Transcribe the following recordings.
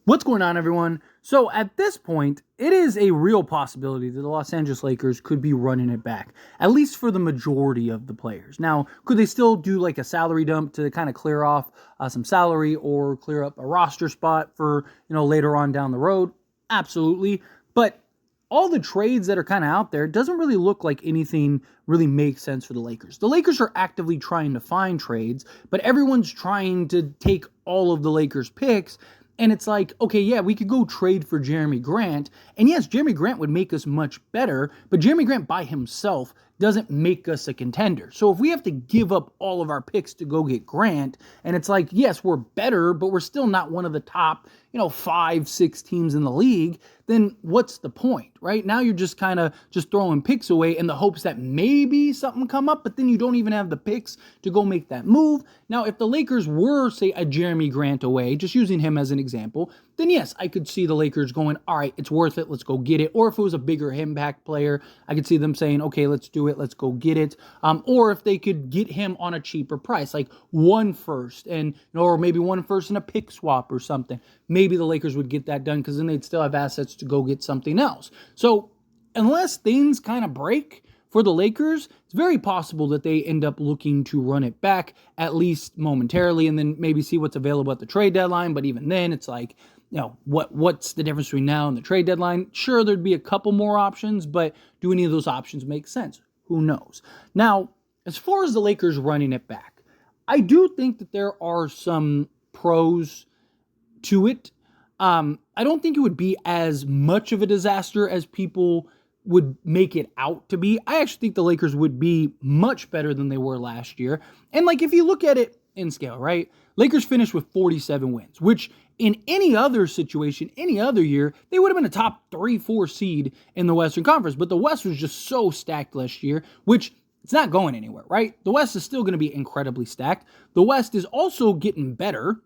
What's going on, everyone? So at this point, it is a real possibility that the Los Angeles Lakers could be running it back, at least for the majority of the players. Now, could they still do like a salary dump to kind of clear off some salary or clear up a roster spot for, later on down the road? Absolutely. But all the trades that are kind of out there, it doesn't really look like anything really makes sense for the Lakers. The Lakers are actively trying to find trades, but everyone's trying to take all of the Lakers' picks. And it's like, okay, yeah, we could go trade for Jeremy Grant. And yes, Jeremy Grant would make us much better, but Jeremy Grant by himself doesn't make us a contender. So if we have to give up all of our picks to go get Grant, and it's like, yes, we're better, but we're still not one of the top, 5-6 teams in the league, then what's the point, right? Now you're just kind of just throwing picks away in the hopes that maybe something come up, but then you don't even have the picks to go make that move. Now, if the Lakers were, say, a Jeremy Grant away, just using him as an example, then yes, I could see the Lakers going, all right, it's worth it, let's go get it. Or if it was a bigger impact player, I could see them saying, okay, let's do it, let's go get it. Or if they could get him on a cheaper price, like one first, and or maybe one first and a pick swap or something. Maybe the Lakers would get that done because then they'd still have assets to go get something else. So unless things kind of break for the Lakers, it's very possible that they end up looking to run it back, at least momentarily, and then maybe see what's available at the trade deadline. But even then, it's like, what's the difference between now and the trade deadline? Sure, there'd be a couple more options, but do any of those options make sense? Who knows? Now, as far as the Lakers running it back, I do think that there are some pros to it. I don't think it would be as much of a disaster as people would make it out to be. I actually think the Lakers would be much better than they were last year. And if you look at it in scale, right? Lakers finished with 47 wins, which in any other situation, any other year, they would have been a top 3-4 seed in the Western Conference. But the West was just so stacked last year, which it's not going anywhere, right? The West is still going to be incredibly stacked. The West is also getting better,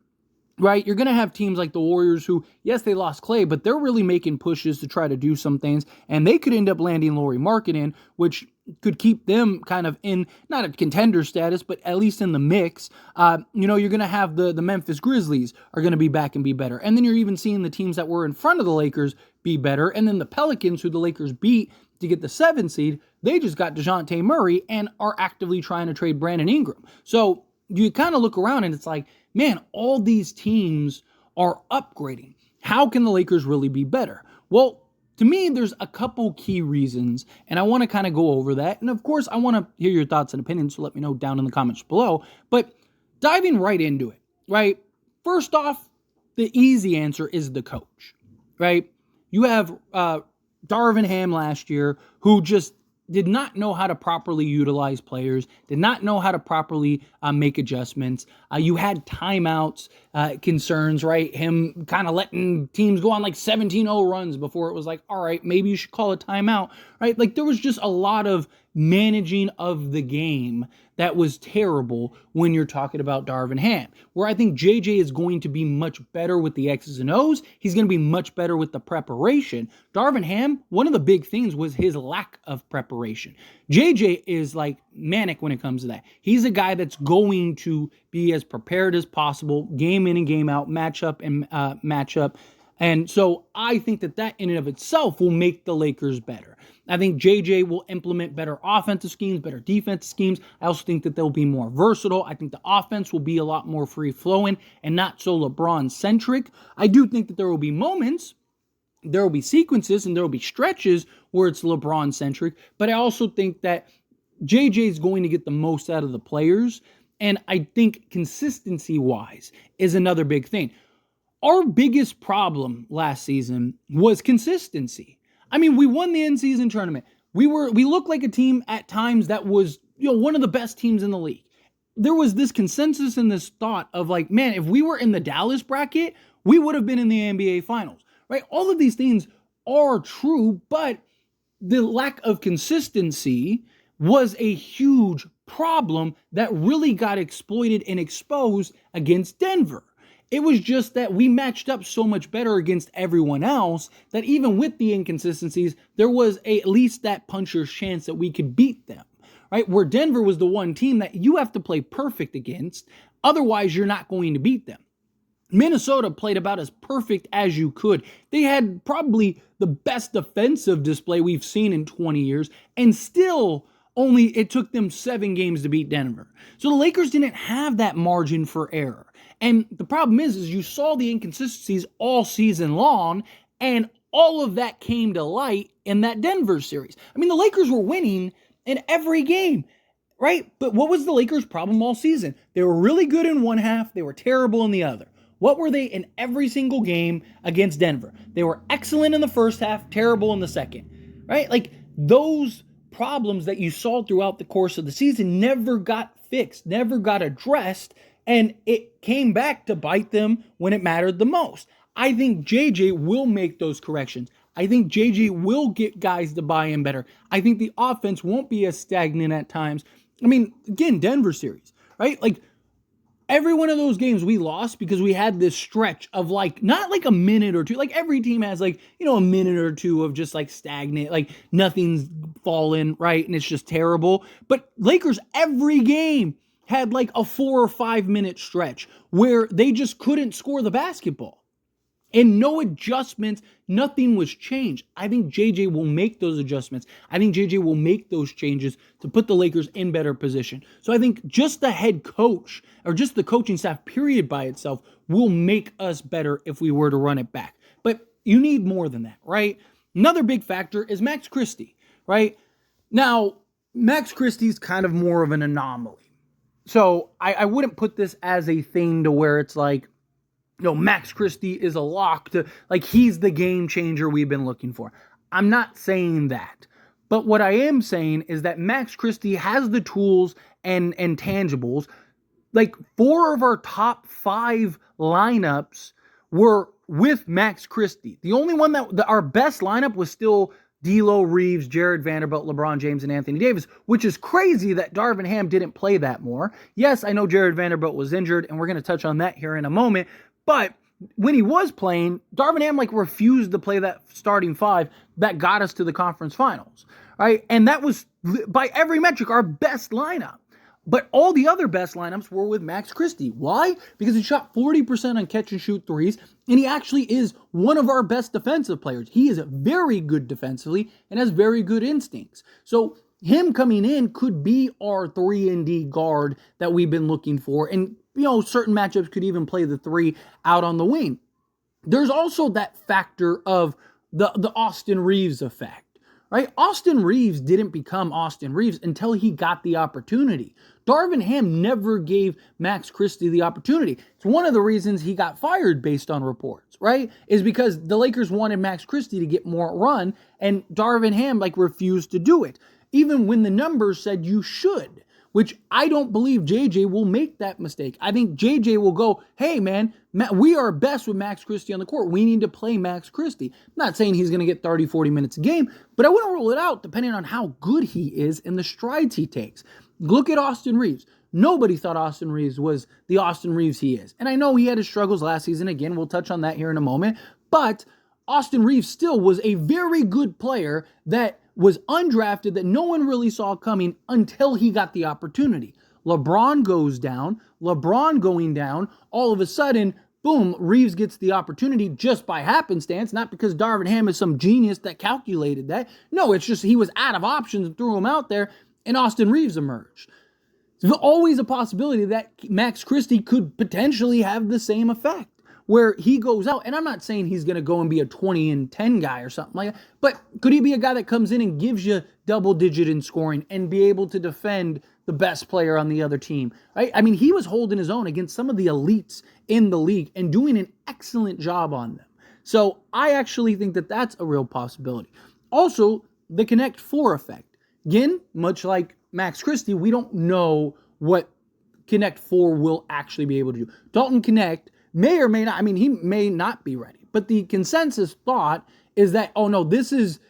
right? You're going to have teams like the Warriors who, yes, they lost Clay, but they're really making pushes to try to do some things, and they could end up landing Lauri Markkanen, which could keep them kind of in, not a contender status, but at least in the mix. You're going to have the Memphis Grizzlies are going to be back and be better. And then you're even seeing the teams that were in front of the Lakers be better. And then the Pelicans, who the Lakers beat to get the 7th seed, they just got DeJounte Murray and are actively trying to trade Brandon Ingram. So you kind of look around and it's like, man, all these teams are upgrading. How can the Lakers really be better? Well, to me, there's a couple key reasons, and I want to kind of go over that. And of course, I want to hear your thoughts and opinions, so let me know down in the comments below. But diving right into it, right? First off, the easy answer is the coach, right? You have Darvin Ham last year, who just did not know how to properly utilize players, did not know how to properly make adjustments. You had timeouts concerns, right? Him kind of letting teams go on like 17-0 runs before it was like, all right, maybe you should call a timeout, right? Like there was just a lot of managing of the game that was terrible when you're talking about Darvin Ham, where I think JJ is going to be much better with the X's and O's. He's going to be much better with the preparation. Darvin Ham, one of the big things was his lack of preparation. JJ is like manic when it comes to that. He's a guy that's going to be as prepared as possible, game in and game out, matchup and matchup. And so I think that in and of itself will make the Lakers better. I think JJ will implement better offensive schemes, better defensive schemes. I also think that they'll be more versatile. I think the offense will be a lot more free-flowing and not so LeBron-centric. I do think that there will be moments, there will be sequences, and there will be stretches where it's LeBron-centric. But I also think that JJ is going to get the most out of the players. And I think consistency-wise is another big thing. Our biggest problem last season was consistency. I mean, we won the in-season tournament. We looked like a team at times that was, one of the best teams in the league. There was this consensus and this thought of like, man, if we were in the Dallas bracket, we would have been in the NBA Finals, right? All of these things are true, but the lack of consistency was a huge problem that really got exploited and exposed against Denver. It was just that we matched up so much better against everyone else that even with the inconsistencies, there was at least that puncher's chance that we could beat them, right? Where Denver was the one team that you have to play perfect against, otherwise you're not going to beat them. Minnesota played about as perfect as you could. They had probably the best defensive display we've seen in 20 years, and still it took them 7 games to beat Denver. So the Lakers didn't have that margin for error. And the problem is you saw the inconsistencies all season long, and all of that came to light in that Denver series. I mean, the Lakers were winning in every game, right? But what was the Lakers' problem all season? They were really good in one half, they were terrible in the other. What were they in every single game against Denver? They were excellent in the first half, terrible in the second, right? Like, those problems that you saw throughout the course of the season never got fixed, never got addressed, and it came back to bite them when it mattered the most. I think JJ will make those corrections. I think JJ will get guys to buy in better. I think the offense won't be as stagnant at times. I mean, again, Denver series, right? Like, every one of those games we lost because we had this stretch of not like a minute or two. Like, every team has a minute or two of just stagnant, like nothing's fallen, right? And it's just terrible. But Lakers, every game had a 4 or 5 minute stretch where they just couldn't score the basketball. And no adjustments, nothing was changed. I think JJ will make those adjustments. I think JJ will make those changes to put the Lakers in better position. So I think just the head coach, or just the coaching staff period by itself, will make us better if we were to run it back. But you need more than that, right? Another big factor is Max Christie, right? Now, Max Christie's kind of more of an anomaly. So I wouldn't put this as a thing to where it's Max Christie is a lock to, he's the game changer we've been looking for. I'm not saying that. But what I am saying is that Max Christie has the tools and tangibles. 4 of our top 5 lineups were with Max Christie. The only one our best lineup was still D'Lo, Reeves, Jared Vanderbilt, LeBron James, and Anthony Davis, which is crazy that Darvin Ham didn't play that more. Yes, I know Jared Vanderbilt was injured, and we're going to touch on that here in a moment. But when he was playing, Darvin Ham refused to play that starting 5 that got us to the conference finals, right? And that was, by every metric, our best lineup. But all the other best lineups were with Max Christie. Why? Because he shot 40% on catch and shoot threes, and he actually is one of our best defensive players. He is very good defensively and has very good instincts. So him coming in could be our 3-and-D guard that we've been looking for. And, certain matchups could even play the 3 out on the wing. There's also that factor of the Austin Reeves effect, right? Austin Reeves didn't become Austin Reeves until he got the opportunity. Darvin Ham never gave Max Christie the opportunity. It's one of the reasons he got fired based on reports, right? Is because the Lakers wanted Max Christie to get more run, and Darvin Ham refused to do it, even when the numbers said you should, which I don't believe JJ will make that mistake. I think JJ will go, hey man, we are best with Max Christie on the court. We need to play Max Christie. I'm not saying he's going to get 30, 40 minutes a game, but I wouldn't rule it out depending on how good he is and the strides he takes. Look at Austin Reeves. Nobody thought Austin Reeves was the Austin Reeves he is. And I know he had his struggles last season. Again, we'll touch on that here in a moment. But Austin Reeves still was a very good player that was undrafted, that no one really saw coming until he got the opportunity. LeBron goes down. LeBron going down. All of a sudden, boom, Reeves gets the opportunity just by happenstance, not because Darvin Ham is some genius that calculated that. No, it's just he was out of options and threw him out there, and Austin Reeves emerged. There's always a possibility that Max Christie could potentially have the same effect, where he goes out, and I'm not saying he's going to go and be a 20-10 guy or something like that, but could he be a guy that comes in and gives you double-digit in scoring and be able to defend the best player on the other team, right? I mean, he was holding his own against some of the elites in the league and doing an excellent job on them. So I actually think that that's a real possibility. Also, the Connect 4 effect. Again, much like Max Christie, we don't know what Connect 4 will actually be able to do. Dalton Connect may or may not, he may not be ready, but the consensus thought is that, oh no,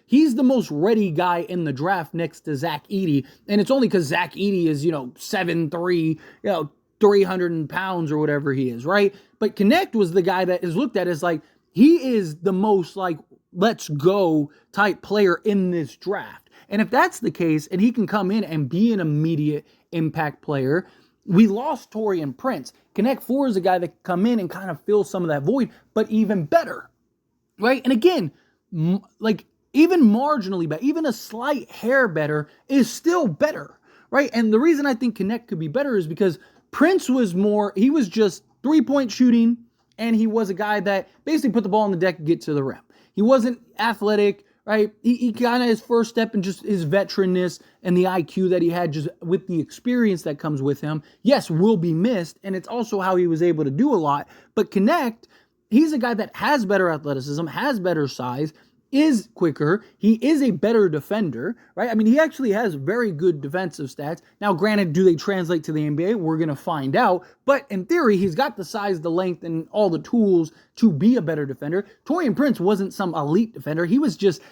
he's the most ready guy in the draft next to Zach Edey, and it's only because Zach Edey is, 7'3", 300 pounds or whatever he is, right? But Connect was the guy that is looked at as he is the most let's go type player in this draft. And if that's the case, and he can come in and be an immediate impact player, we lost Torian Prince. Connect 4 is a guy that can come in and kind of fill some of that void, but even better, right? And again, like even marginally better, even a slight hair better is still better, right? And the reason I think Connect could be better is because Prince was he was just 3-point shooting, and he was a guy that basically put the ball on the deck and get to the rim. He wasn't athletic, right? He kind of his first step and just his veteranness and the IQ that he had just with the experience that comes with him, yes, will be missed. And it's also how he was able to do a lot. But Connect, he's a guy that has better athleticism, has better size, is quicker. He is a better defender, right? I mean, he actually has very good defensive stats. Now, granted, do they translate to the NBA? We're going to find out. But in theory, he's got the size, the length, and all the tools to be a better defender. Torian Prince wasn't some elite defender. He was just,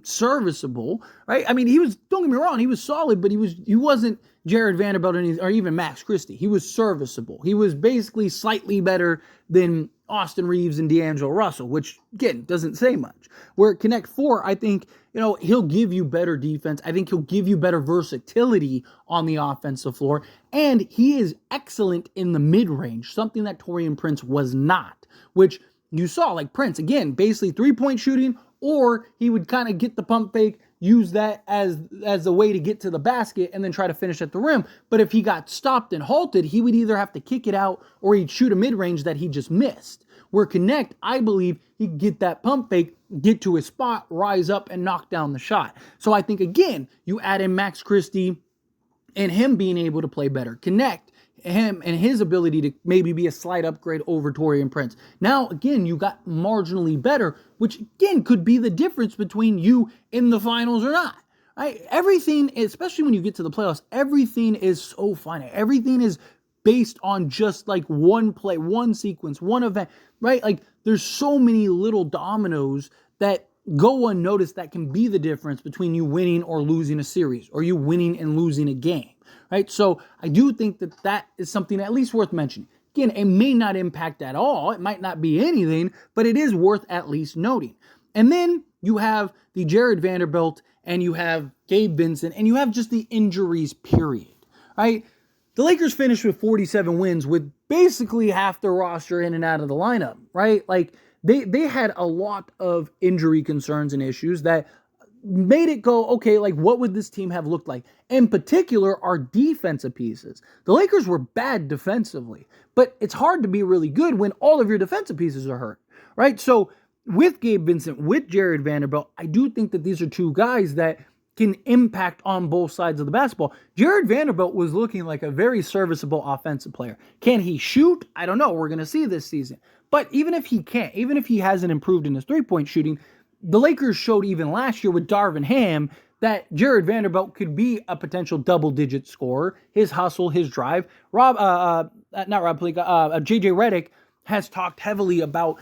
serviceable, right? I mean, don't get me wrong, he was solid, but he wasn't Jared Vanderbilt or even Max Christie. He was serviceable. He was basically slightly better than Austin Reeves and D'Angelo Russell, which, again, doesn't say much. Where Connect 4, I think, he'll give you better defense. I think he'll give you better versatility on the offensive floor. And he is excellent in the mid-range, something that Torian Prince was not, which you saw, like Prince, again, basically 3-point shooting, or he would kind of get the pump fake, use that as a way to get to the basket and then try to finish at the rim. But if he got stopped and halted, he would either have to kick it out or he'd shoot a mid-range that he just missed. Where Connect, I believe, he'd get that pump fake, get to his spot, rise up, and knock down the shot. So I think, again, you add in Max Christie and him being able to play better. Connect, him and his ability to maybe be a slight upgrade over Torian Prince. Now, again, you got marginally better, which, again, could be the difference between you in the finals or not. Right? Everything, especially when you get to the playoffs, everything is so finite. Everything is based on just like one play, one sequence, one event, right? Like there's so many little dominoes that go unnoticed that can be the difference between you winning or losing a series or you winning and losing a game, right? So I do think that is something at least worth mentioning. Again, it may not impact at all. It might not be anything, but it is worth at least noting. And then you have the Jared Vanderbilt and you have Gabe Vincent and you have just the injuries, period, right? The Lakers finished with 47 wins with basically half the roster in and out of the lineup, right? Like they had a lot of injury concerns and issues that made it go, okay, like what would this team have looked like? In particular, our defensive pieces. The Lakers were bad defensively, but it's hard to be really good when all of your defensive pieces are hurt, right? So with Gabe Vincent, with Jared Vanderbilt, I do think that these are two guys that can impact on both sides of the basketball. Jared Vanderbilt was looking like a very serviceable offensive player. Can he shoot? I don't know. We're going to see this season. But even if he can't, even if he hasn't improved in his three-point shooting, the Lakers showed even last year with Darvin Ham that Jared Vanderbilt could be a potential double-digit scorer. His hustle, his drive. JJ Redick has talked heavily about,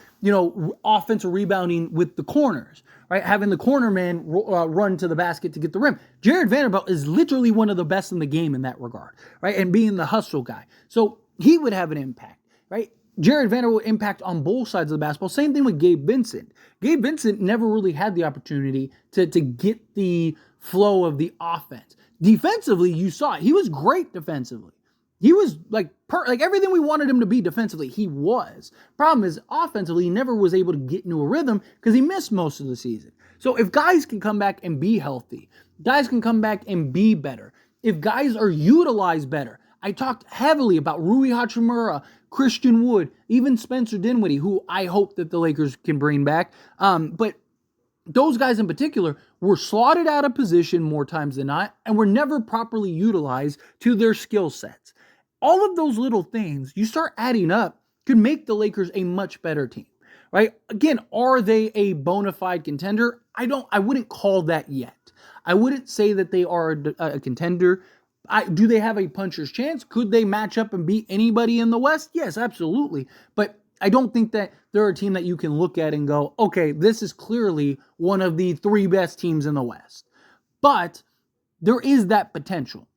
offensive rebounding with the corners, right? Having the corner man run to the basket to get the rim. Jared Vanderbilt is literally one of the best in the game in that regard, right? And being the hustle guy. So he would have an impact, right? Jared Vanderbilt would impact on both sides of the basketball. Same thing with Gabe Vincent. Gabe Vincent never really had the opportunity to get the flow of the offense. Defensively, you saw it. He was great defensively. He was like everything we wanted him to be defensively, he was. Problem is, offensively, he never was able to get into a rhythm because he missed most of the season. So if guys can come back and be healthy, guys can come back and be better, if guys are utilized better. I talked heavily about Rui Hachimura, Christian Wood, even Spencer Dinwiddie, who I hope that the Lakers can bring back. But those guys in particular were slotted out of position more times than not and were never properly utilized to their skill sets. All of those little things, you start adding up, could make the Lakers a much better team, right? Again, are they a bona fide contender? I wouldn't call that yet. I wouldn't say that they are a contender. Do they have a puncher's chance? Could they match up and beat anybody in the West? Yes, absolutely. But I don't think that they're a team that you can look at and go, okay, this is clearly one of the 3 best teams in the West. But there is that potential.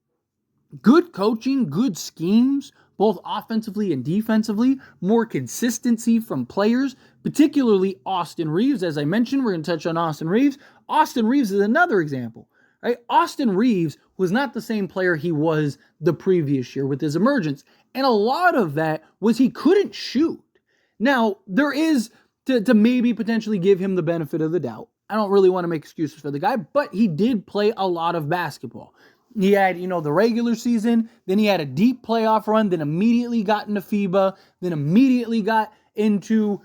Good coaching, good schemes, both offensively and defensively, more consistency from players, particularly Austin Reeves. As I mentioned, we're going to touch on Austin Reeves. Austin Reeves is another example. Right? Austin Reeves was not the same player he was the previous year with his emergence. And a lot of that was he couldn't shoot. Now, there is to maybe potentially give him the benefit of the doubt. I don't really want to make excuses for the guy, but he did play a lot of basketball. He had, the regular season, then he had a deep playoff run, then immediately got into FIBA, then immediately got into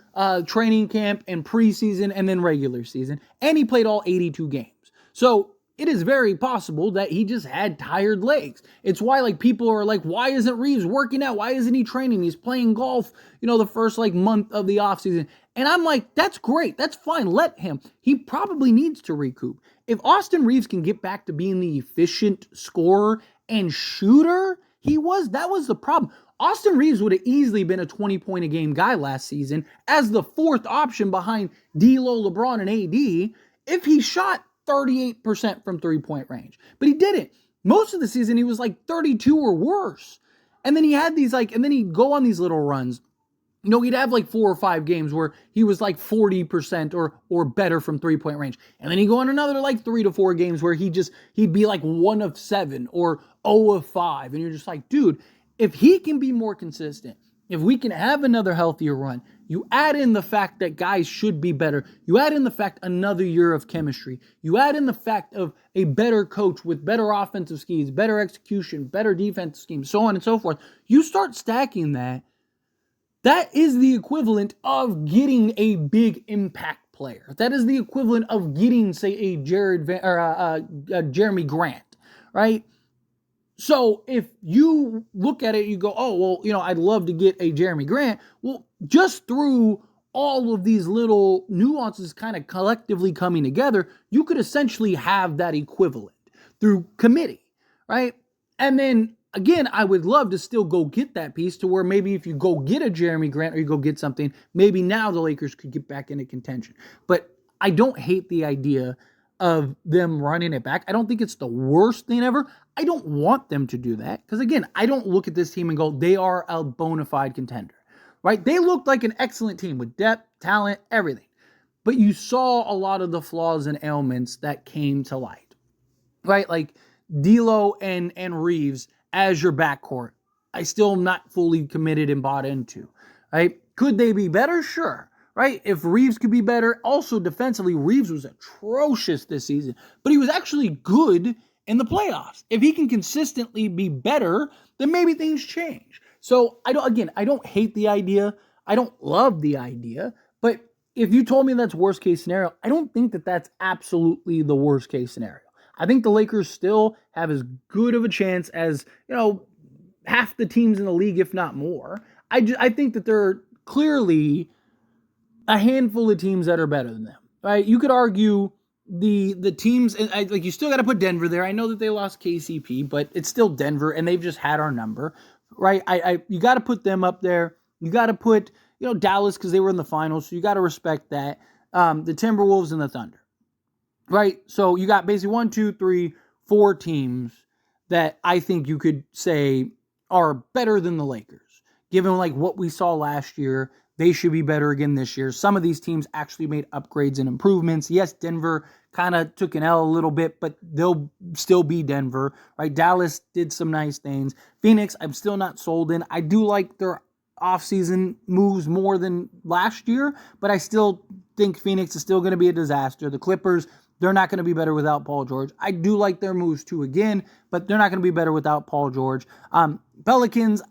training camp and preseason and then regular season. And he played all 82 games. So it is very possible that he just had tired legs. It's why people are like, why isn't Reeves working out? Why isn't he training? He's playing golf, the first month of the offseason. And I'm like, that's great. That's fine. Let him. He probably needs to recoup. If Austin Reeves can get back to being the efficient scorer and shooter that was the problem. Austin Reeves would have easily been a 20-point-a-game guy last season as the fourth option behind D'Lo, LeBron, and AD if he shot 38% from three-point range. But he didn't. Most of the season, he was 32 or worse. And then he had these and then he'd go on these little runs. He'd have 4 or 5 games where he was 40% or better from three-point range. And then he'd go on another 3 to 4 games where he'd be 1 of 7 or 0 of 5. And you're just like, dude, if he can be more consistent, if we can have another healthier run, you add in the fact that guys should be better. You add in the fact another year of chemistry. You add in the fact of a better coach with better offensive schemes, better execution, better defensive schemes, so on and so forth. You start stacking that. That is the equivalent of getting a big impact player. That is the equivalent of getting, say, a Jeremy Grant, right? So if you look at it, you go, oh, well, I'd love to get a Jeremy Grant. Well, just through all of these little nuances kind of collectively coming together, you could essentially have that equivalent through committee, right? And then, again, I would love to still go get that piece to where maybe if you go get a Jeremy Grant or you go get something, maybe now the Lakers could get back into contention. But I don't hate the idea of them running it back. I don't think it's the worst thing ever. I don't want them to do that because, again, I don't look at this team and go, they are a bona fide contender, right? They looked like an excellent team with depth, talent, everything. But you saw a lot of the flaws and ailments that came to light, right? Like D'Lo and Reeves as your backcourt, I still am not fully committed and bought into, right? Could they be better? Sure. Right? If Reeves could be better. Also, defensively, Reeves was atrocious this season, but he was actually good in the playoffs. If he can consistently be better, then maybe things change. So, I don't hate the idea. I don't love the idea, but if you told me that's worst case scenario, I don't think that that's absolutely the worst case scenario. I think the Lakers still have as good of a chance as, half the teams in the league, if not more. I think that there are clearly a handful of teams that are better than them, right? You could argue the teams, and you still got to put Denver there. I know that they lost KCP, but it's still Denver, and they've just had our number, right? You got to put them up there. You got to put, Dallas because they were in the finals, so you got to respect that. The Timberwolves and the Thunder, right? So you got basically 1, 2, 3, 4 teams that I think you could say are better than the Lakers, given what we saw last year. They should be better again this year. Some of these teams actually made upgrades and improvements. Yes, Denver kind of took an L a little bit, but they'll still be Denver, right? Dallas did some nice things. Phoenix, I'm still not sold in. I do like their offseason moves more than last year, but I still think Phoenix is still going to be a disaster. The Clippers, they're not going to be better without Paul George. I do like their moves too again, but they're not going to be better without Paul George. Pelicans,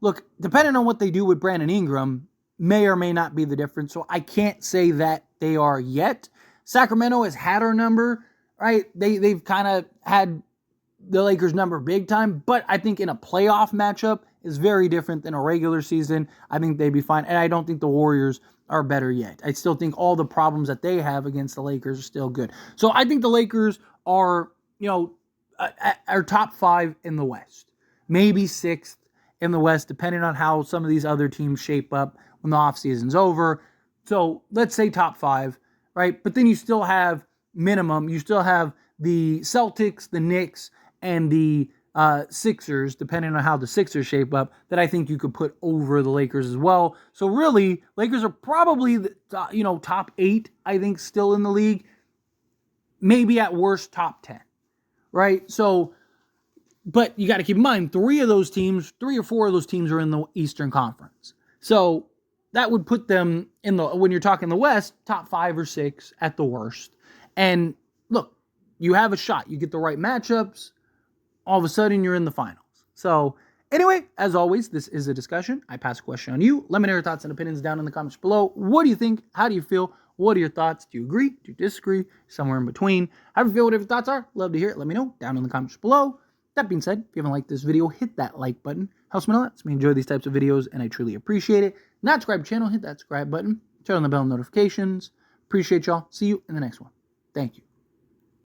look, depending on what they do with Brandon Ingram, may or may not be the difference. So I can't say that they are yet. Sacramento has had our number, right? They've kind of had the Lakers number big time, but I think in a playoff matchup is very different than a regular season. I think they'd be fine. And I don't think the Warriors are better yet. I still think all the problems that they have against the Lakers are still good. So I think the Lakers are, are top 5 in the West, maybe 6th in the West, depending on how some of these other teams shape up when the offseason's over. So let's say top 5, right? But then you still have you still have the Celtics, the Knicks, and the Sixers, depending on how the Sixers shape up, that I think you could put over the Lakers as well. So really, Lakers are probably the, top 8, I think, still in the league. Maybe at worst top 10. right? So, but you got to keep in mind, 3 or 4 of those teams are in the Eastern Conference. So that would put them in when you're talking the West, top 5 or 6 at the worst. And look, you have a shot. You get the right matchups. All of a sudden, you're in the finals. So anyway, as always, this is a discussion. I pass a question on you. Let me know your thoughts and opinions down in the comments below. What do you think? How do you feel? What are your thoughts? Do you agree? Do you disagree? Somewhere in between. However you feel, whatever your thoughts are, love to hear it. Let me know down in the comments below. That being said, if you haven't liked this video, hit that like button. Helps me a lot. Lets me enjoy these types of videos, and I truly appreciate it. Not subscribe to the channel, hit that subscribe button. Turn on the bell notifications. Appreciate y'all. See you in the next one. Thank you.